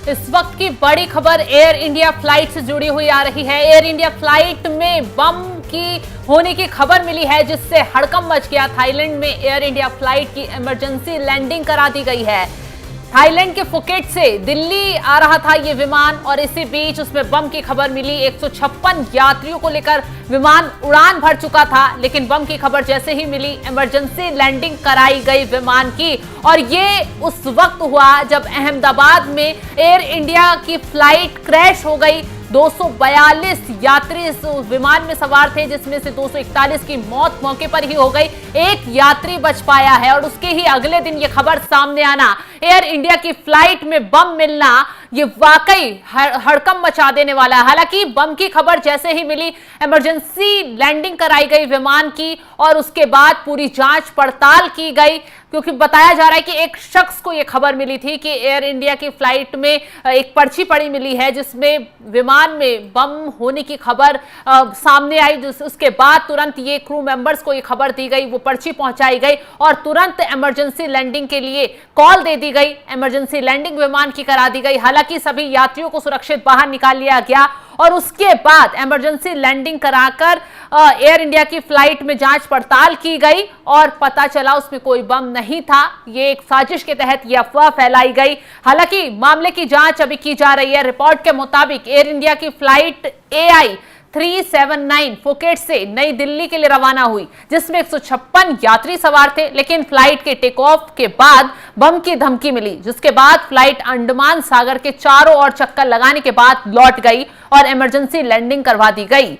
इस वक्त की बड़ी खबर एयर इंडिया फ्लाइट से जुड़ी हुई आ रही है। एयर इंडिया फ्लाइट में बम की होने की खबर मिली है, जिससे हड़कंप मच गया। थाईलैंड में एयर इंडिया फ्लाइट की इमरजेंसी लैंडिंग करा दी गई है। थाईलैंड के फुकेट से दिल्ली आ रहा था ये विमान और इसी बीच उसमें बम की खबर मिली। 156 यात्रियों को लेकर विमान उड़ान भर चुका था, लेकिन बम की खबर जैसे ही मिली इमरजेंसी लैंडिंग कराई गई विमान की। और ये उस वक्त हुआ जब अहमदाबाद में एयर इंडिया की फ्लाइट क्रैश हो गई। 242 यात्री इस विमान में सवार थे, जिसमें से 241 की मौत मौके पर ही हो गई। एक यात्री बच पाया है और उसके ही अगले दिन ये खबर सामने आना, एयर इंडिया की फ्लाइट में बम मिलना, ये वाकई हड़कंप मचा देने वाला है। हालांकि बम की खबर जैसे ही मिली इमरजेंसी लैंडिंग कराई गई विमान की और उसके बाद पूरी जांच पड़ताल की गई, क्योंकि बताया जा रहा है कि एक शख्स को यह खबर मिली थी कि एयर इंडिया की फ्लाइट में एक पर्ची पड़ी मिली है, जिसमें विमान में बम होने की खबर सामने आई। उसके बाद तुरंत ये क्रू मेंबर्स को ये खबर दी गई, वो पर्ची पहुंचाई गई और तुरंत इमरजेंसी लैंडिंग के लिए कॉल दे दी गई। इमरजेंसी लैंडिंग विमान की करा दी गई। हालांकि सभी यात्रियों को सुरक्षित बाहर निकाल लिया गया और उसके बाद इमरजेंसी लैंडिंग कराकर एयर इंडिया की फ्लाइट में जांच पड़ताल की गई और पता चला उसमें कोई बम नहीं था। ये एक साजिश के तहत यह अफवाह फैलाई गई। हालांकि मामले की जांच अभी की जा रही है। रिपोर्ट के मुताबिक एयर इंडिया की फ्लाइट AI 379 फुकेट से नई दिल्ली के लिए रवाना हुई, जिसमें 156 यात्री सवार थे, लेकिन फ्लाइट के टेक ऑफ के बाद बम की धमकी मिली, जिसके बाद फ्लाइट अंडमान सागर के चारों ओर चक्कर लगाने के बाद लौट गई और इमरजेंसी लैंडिंग करवा दी गई।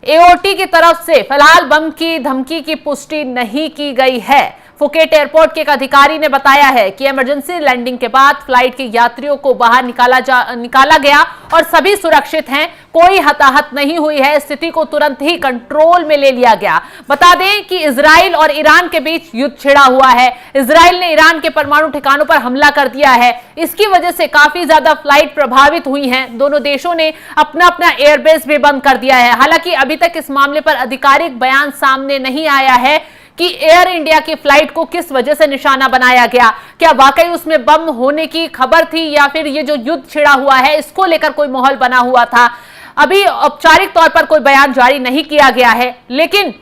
AOT की तरफ से फिलहाल बम की धमकी की पुष्टि नहीं की गई है। फुकेट एयरपोर्ट के एक अधिकारी ने बताया है कि इमरजेंसी लैंडिंग के बाद फ्लाइट के यात्रियों को बाहर निकाला गया और सभी सुरक्षित हैं, कोई हताहत नहीं हुई है। स्थिति को तुरंत ही कंट्रोल में ले लिया गया। बता दें कि इजराइल और ईरान के बीच युद्ध छिड़ा हुआ है। इजराइल ने ईरान के परमाणु ठिकानों पर हमला कर दिया है। इसकी वजह से काफी ज्यादा फ्लाइट प्रभावित हुई हैं। दोनों देशों ने अपना अपना एयरबेस भी बंद कर दिया है। हालांकि अभी तक इस मामले पर आधिकारिक बयान सामने नहीं आया है कि एयर इंडिया की फ्लाइट को किस वजह से निशाना बनाया गया। क्या वाकई उसमें बम होने की खबर थी या फिर ये जो युद्ध छिड़ा हुआ है इसको लेकर कोई माहौल बना हुआ था। अभी औपचारिक तौर पर कोई बयान जारी नहीं किया गया है, लेकिन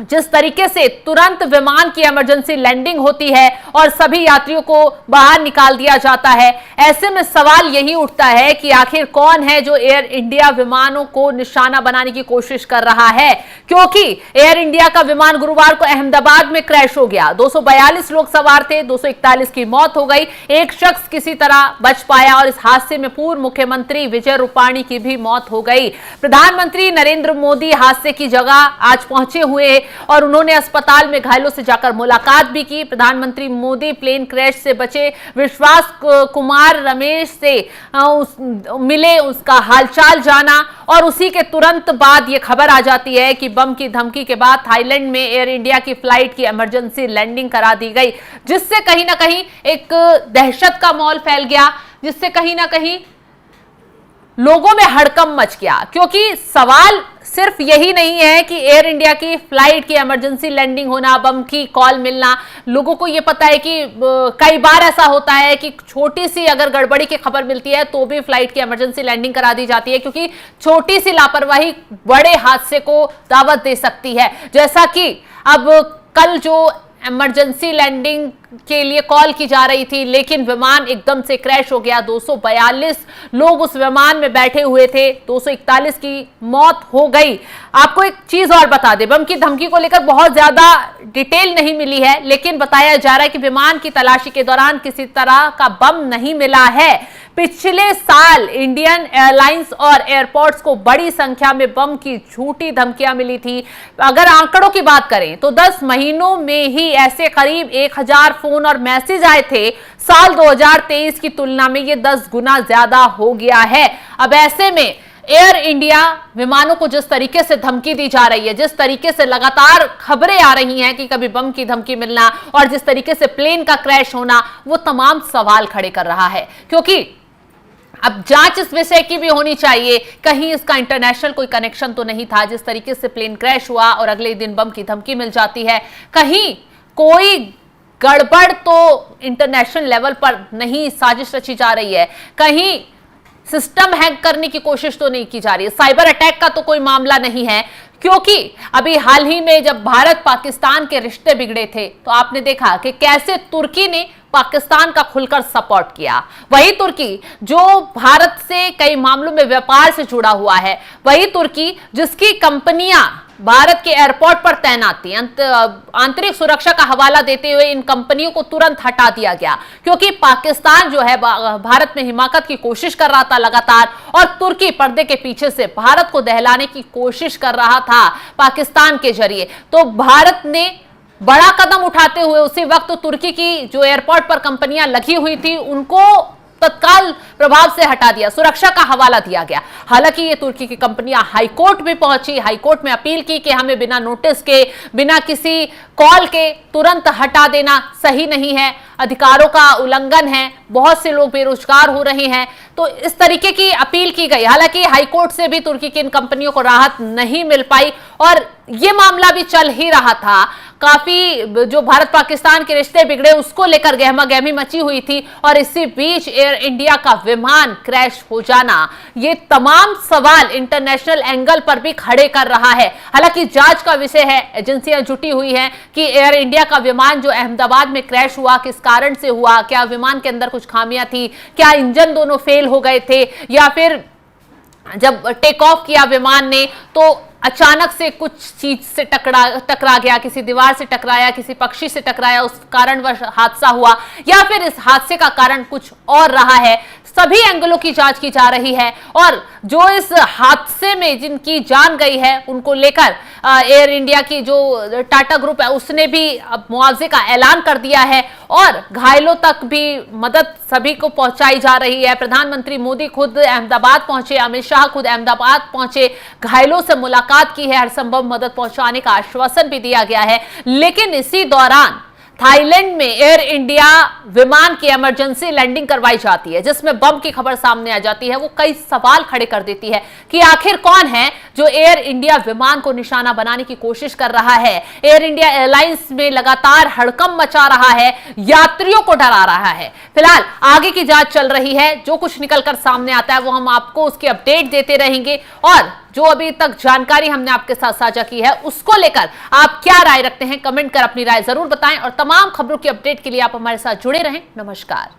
जिस तरीके से तुरंत विमान की इमरजेंसी लैंडिंग होती है और सभी यात्रियों को बाहर निकाल दिया जाता है, ऐसे में सवाल यही उठता है कि आखिर कौन है जो एयर इंडिया विमानों को निशाना बनाने की कोशिश कर रहा है। क्योंकि एयर इंडिया का विमान गुरुवार को अहमदाबाद में क्रैश हो गया। 242 लोग सवार थे, 241 की मौत हो गई। एक शख्स किसी तरह बच पाया और इस हादसे में पूर्व मुख्यमंत्री विजय रूपाणी की भी मौत हो गई। प्रधानमंत्री नरेंद्र मोदी हादसे की जगह आज पहुंचे हुए और उन्होंने अस्पताल में घायलों से जाकर मुलाकात भी की। प्रधानमंत्री मोदी प्लेन क्रैश से बचे विश्वास कुमार रमेश से मिले, उसका हालचाल जाना और उसी के तुरंत बाद यह खबर आ जाती है कि बम की धमकी के बाद थाईलैंड में एयर इंडिया की फ्लाइट की इमरजेंसी लैंडिंग करा दी गई, जिससे कहीं ना कहीं एक दहशत का माहौल फैल गया, जिससे कहीं ना कहीं लोगों में हड़कंप मच गया। क्योंकि सवाल सिर्फ यही नहीं है कि एयर इंडिया की फ्लाइट की इमरजेंसी लैंडिंग होना, बम की कॉल मिलना। लोगों को यह पता है कि कई बार ऐसा होता है कि छोटी सी अगर गड़बड़ी की खबर मिलती है तो भी फ्लाइट की इमरजेंसी लैंडिंग करा दी जाती है, क्योंकि छोटी सी लापरवाही बड़े हादसे को दावत दे सकती है। जैसा कि अब कल जो इमरजेंसी लैंडिंग के लिए कॉल की जा रही थी, लेकिन विमान एकदम से क्रैश हो गया। 242 लोग उस विमान में बैठे हुए थे, 241 की मौत हो गई। आपको एक चीज और बता दें, बम की धमकी को लेकर बहुत ज्यादा डिटेल नहीं मिली है, लेकिन बताया जा रहा है कि विमान की तलाशी के दौरान किसी तरह का बम नहीं मिला है। पिछले साल इंडियन एयरलाइंस और एयरपोर्ट्स को बड़ी संख्या में बम की झूठी धमकियां मिली थी। अगर आंकड़ों की बात करें तो 10 महीनों में ही ऐसे करीब 1000 फोन और मैसेज आए थे। साल 2023 की तुलना में ये 10 गुना ज्यादा हो गया है। अब ऐसे में एयर इंडिया विमानों को जिस तरीके से धमकी दी जा रही है, जिस तरीके से लगातार खबरें आ रही हैं कि कभी बम की धमकी मिलना और जिस तरीके से प्लेन का क्रैश होना, वो तमाम सवाल खड़े कर रहा है। क्योंकि अब जांच इस विषय की भी होनी चाहिए, कहीं इसका इंटरनेशनल कोई कनेक्शन तो नहीं था। जिस तरीके से प्लेन क्रैश हुआ और अगले दिन बम की धमकी मिल जाती है, कहीं कोई गड़बड़ तो इंटरनेशनल लेवल पर नहीं साजिश रची जा रही है, कहीं सिस्टम हैक करने की कोशिश तो नहीं की जा रही है, साइबर अटैक का तो कोई मामला नहीं है। क्योंकि अभी हाल ही में जब भारत पाकिस्तान के रिश्ते बिगड़े थे तो आपने देखा कि कैसे तुर्की ने पाकिस्तान का खुलकर सपोर्ट किया। वही तुर्की जो भारत से कई मामलों में व्यापार से जुड़ा हुआ है, वही तुर्की जिसकी कंपनियां भारत के एयरपोर्ट पर तैनात थी, आंतरिक सुरक्षा का हवाला देते हुए इन कंपनियों को तुरंत हटा दिया गया, क्योंकि पाकिस्तान जो है भारत में हिमाकत की कोशिश कर रहा था लगातार, और तुर्की पर्दे के पीछे से भारत को दहलाने की कोशिश कर रहा था पाकिस्तान के जरिए। तो भारत ने बड़ा कदम उठाते हुए उसी वक्त तुर्की की जो एयरपोर्ट पर कंपनियां लगी हुई थी उनको तत्काल प्रभाव से हटा दिया, सुरक्षा का हवाला दिया गया। हालांकि ये तुर्की की कंपनियां हाईकोर्ट में पहुंची, हाईकोर्ट में अपील की कि हमें बिना नोटिस के, बिना किसी कॉल के तुरंत हटा देना सही नहीं है, अधिकारों का उल्लंघन है, बहुत से लोग बेरोजगार हो रहे हैं, तो इस तरीके की अपील की गई। हालांकि हाईकोर्ट से भी तुर्की की इन कंपनियों को राहत नहीं मिल पाई और ये मामला भी चल ही रहा था। काफी जो भारत पाकिस्तान के रिश्ते बिगड़े उसको लेकर गहमा गहमी मची हुई थी, और इसी बीच एयर इंडिया का विमान क्रैश हो जाना ये तमाम सवाल इंटरनेशनल एंगल पर भी खड़े कर रहा है। हालांकि जांच का विषय है, एजेंसियां जुटी हुई हैं कि एयर इंडिया का विमान जो अहमदाबाद में क्रैश हुआ किस कारण से हुआ, क्या विमान के अंदर कुछ खामियां थी, क्या इंजन दोनों फेल हो गए थे, या फिर जब टेक ऑफ किया विमान ने तो अचानक से कुछ चीज से टकरा गया, किसी दीवार से टकराया, किसी पक्षी से टकराया, उस कारणवश हादसा हुआ, या फिर इस हादसे का कारण कुछ और रहा है। सभी एंगलों की जांच की जा रही है, और जो इस हादसे में जिनकी जान गई है उनको लेकर एयर इंडिया की जो टाटा ग्रुप है उसने भी अब मुआवजे का ऐलान कर दिया है, और घायलों तक भी मदद सभी को पहुंचाई जा रही है। प्रधानमंत्री मोदी खुद अहमदाबाद पहुंचे, अमित शाह खुद अहमदाबाद पहुंचे, घायलों से मुलाकात की है, हर संभव मदद पहुंचाने का आश्वासन भी दिया गया है। लेकिन इसी दौरान थाईलैंड में एयर इंडिया विमान की इमरजेंसी लैंडिंग करवाई जाती है, जिसमें बम की खबर सामने आ जाती है। वो कई सवाल खड़े कर देती है कि आखिर कौन है जो एयर इंडिया विमान को निशाना बनाने की कोशिश कर रहा है, एयर इंडिया एयरलाइंस में लगातार हड़कंप मचा रहा है, यात्रियों को डरा रहा है। फिलहाल आगे की जांच चल रही है, जो कुछ निकलकर सामने आता है वो हम आपको उसकी अपडेट देते रहेंगे, और जो अभी तक जानकारी हमने आपके साथ साझा की है उसको लेकर आप क्या राय रखते हैं, कमेंट कर अपनी राय जरूर बताएं, और तमाम खबरों की अपडेट के लिए आप हमारे साथ जुड़े रहें। नमस्कार।